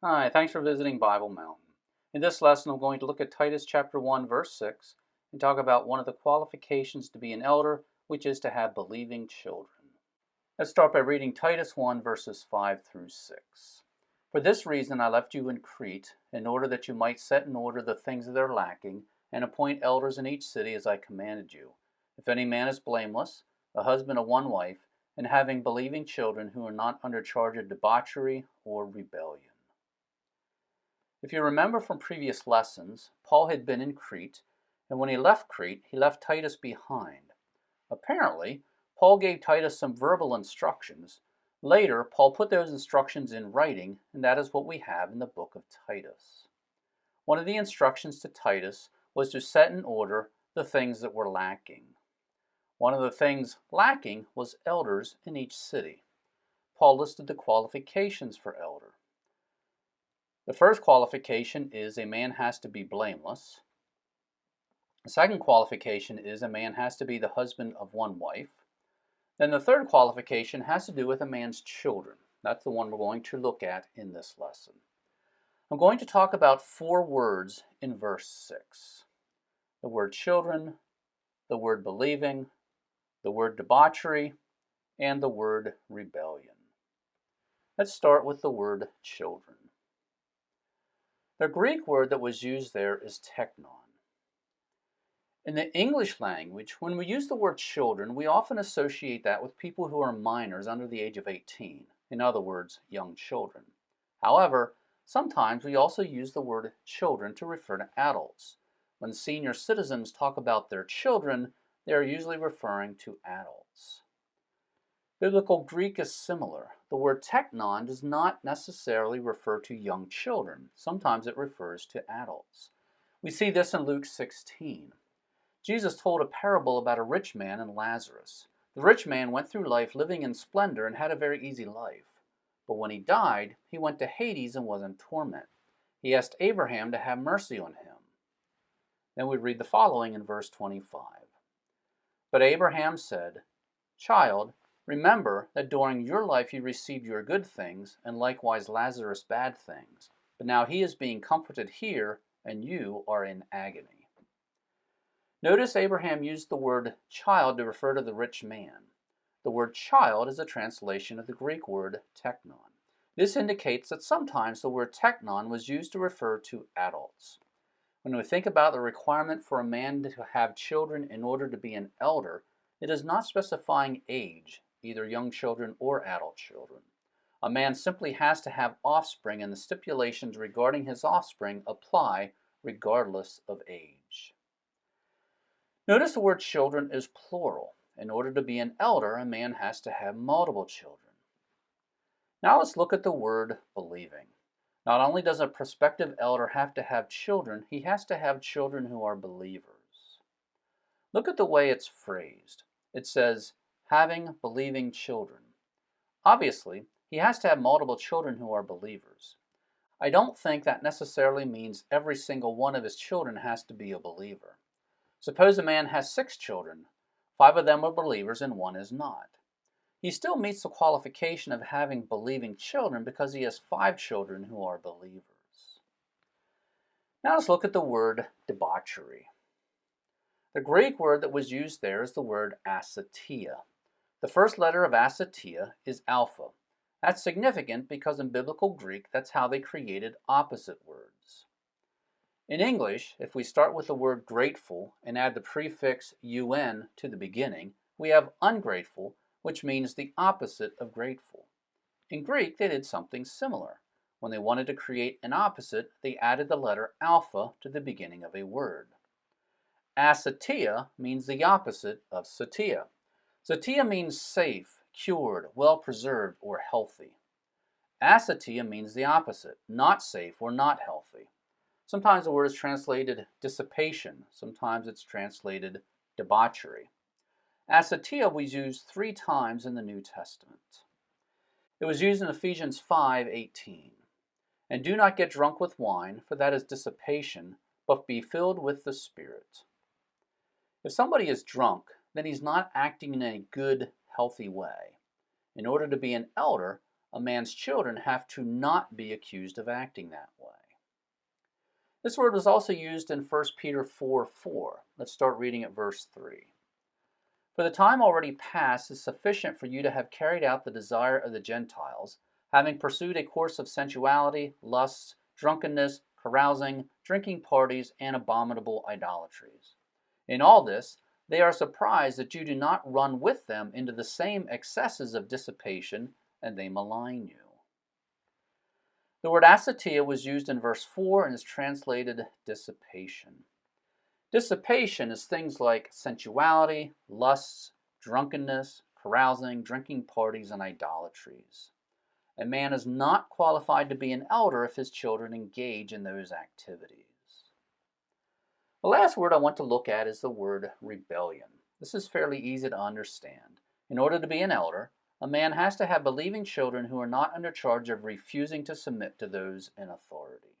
Hi, thanks for visiting Bible Mountain. In this lesson, I'm going to look at Titus chapter 1, verse 6, and talk about one of the qualifications to be an elder, which is to have believing children. Let's start by reading Titus 1, verses 5 through 6. For this reason I left you in Crete, in order that you might set in order the things that are lacking, and appoint elders in each city as I commanded you. If any man is blameless, a husband of one wife, and having believing children who are not under charge of debauchery or rebellion. If you remember from previous lessons, Paul had been in Crete, and when he left Crete, he left Titus behind. Apparently, Paul gave Titus some verbal instructions. Later, Paul put those instructions in writing, and that is what we have in the book of Titus. One of the instructions to Titus was to set in order the things that were lacking. One of the things lacking was elders in each city. Paul listed the qualifications for elder. The first qualification is a man has to be blameless. The second qualification is a man has to be the husband of one wife. Then the third qualification has to do with a man's children. That's the one we're going to look at in this lesson. I'm going to talk about 4 words in verse 6. The word children, the word believing, the word debauchery, and the word rebellion. Let's start with the word children. The Greek word that was used there is teknon. In the English language, when we use the word children, we often associate that with people who are minors under the age of 18. In other words, young children. However, sometimes we also use the word children to refer to adults. When senior citizens talk about their children, they are usually referring to adults. Biblical Greek is similar. The word teknon does not necessarily refer to young children. Sometimes it refers to adults. We see this in Luke 16. Jesus told a parable about a rich man and Lazarus. The rich man went through life living in splendor and had a very easy life. But when he died, he went to Hades and was in torment. He asked Abraham to have mercy on him. Then we read the following in verse 25. But Abraham said, "Child, remember that during your life you received your good things, and likewise Lazarus bad things. But now he is being comforted here, and you are in agony." Notice Abraham used the word child to refer to the rich man. The word child is a translation of the Greek word teknon. This indicates that sometimes the word teknon was used to refer to adults. When we think about the requirement for a man to have children in order to be an elder, it is not specifying age, either young children or adult children. A man simply has to have offspring, and the stipulations regarding his offspring apply regardless of age. Notice the word children is plural. In order to be an elder, a man has to have multiple children. Now let's look at the word believing. Not only does a prospective elder have to have children, he has to have children who are believers. Look at the way it's phrased. It says, having believing children. Obviously, he has to have multiple children who are believers. I don't think that necessarily means every single one of his children has to be a believer. Suppose a man has 6 children. 5 of them are believers and 1 is not. He still meets the qualification of having believing children because he has 5 children who are believers. Now let's look at the word debauchery. The Greek word that was used there is the word asatia. The first letter of asatia is alpha. That's significant because in biblical Greek, that's how they created opposite words. In English, if we start with the word grateful and add the prefix un to the beginning, we have ungrateful, which means the opposite of grateful. In Greek, they did something similar. When they wanted to create an opposite, they added the letter alpha to the beginning of a word. Asatia means the opposite of satia. Satia means safe, cured, well-preserved, or healthy. Asatia means the opposite, not safe or not healthy. Sometimes the word is translated dissipation. Sometimes it's translated debauchery. Asatia was used 3 times in the New Testament. It was used in Ephesians 5:18. And do not get drunk with wine, for that is dissipation, but be filled with the Spirit. If somebody is drunk, then he's not acting in a good, healthy way. In order to be an elder, a man's children have to not be accused of acting that way. This word was also used in 1 Peter 4:4. Let's start reading at verse 3. For the time already past is sufficient for you to have carried out the desire of the Gentiles, having pursued a course of sensuality, lusts, drunkenness, carousing, drinking parties, and abominable idolatries. In all this, they are surprised that you do not run with them into the same excesses of dissipation, and they malign you. The word asotia was used in verse 4 and is translated dissipation. Dissipation is things like sensuality, lusts, drunkenness, carousing, drinking parties, and idolatries. A man is not qualified to be an elder if his children engage in those activities. The last word I want to look at is the word rebellion. This is fairly easy to understand. In order to be an elder, a man has to have believing children who are not under charge of refusing to submit to those in authority.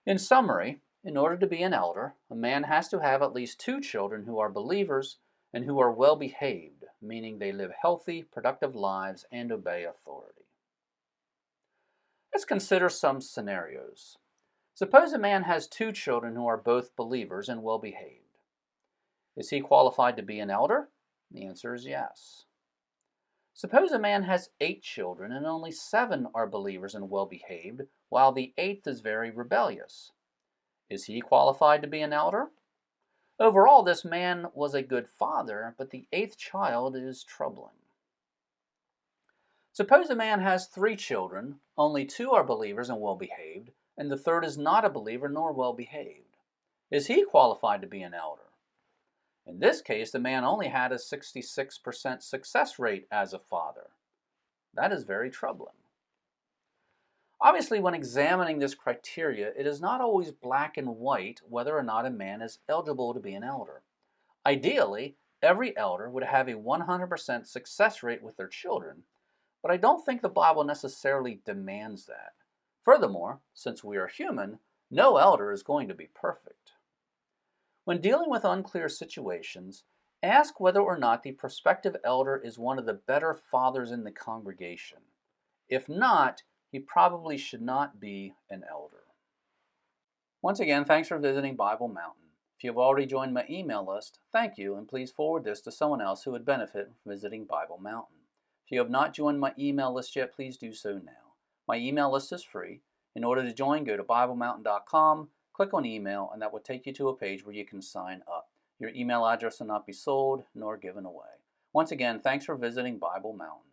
In summary, in order to be an elder, a man has to have at least 2 children who are believers and who are well behaved, meaning they live healthy, productive lives and obey authority. Let's consider some scenarios. Suppose a man has 2 children who are both believers and well behaved. Is he qualified to be an elder? The answer is yes. Suppose a man has 8 children and only 7 are believers and well behaved, while the 8th is very rebellious. Is he qualified to be an elder? Overall, this man was a good father, but the 8th child is troubling. Suppose a man has 3 children, only 2 are believers and well behaved, and the 3rd is not a believer nor well behaved. Is he qualified to be an elder? In this case, the man only had a 66% success rate as a father. That is very troubling. Obviously, when examining this criteria, it is not always black and white whether or not a man is eligible to be an elder. Ideally, every elder would have a 100% success rate with their children, but I don't think the Bible necessarily demands that. Furthermore, since we are human, no elder is going to be perfect. When dealing with unclear situations, ask whether or not the prospective elder is one of the better fathers in the congregation. If not, he probably should not be an elder. Once again, thanks for visiting Bible Mountain. If you have already joined my email list, thank you, and please forward this to someone else who would benefit from visiting Bible Mountain. If you have not joined my email list yet, please do so now. My email list is free. In order to join, go to BibleMountain.com, click on email, and that will take you to a page where you can sign up. Your email address will not be sold nor given away. Once again, thanks for visiting Bible Mountain.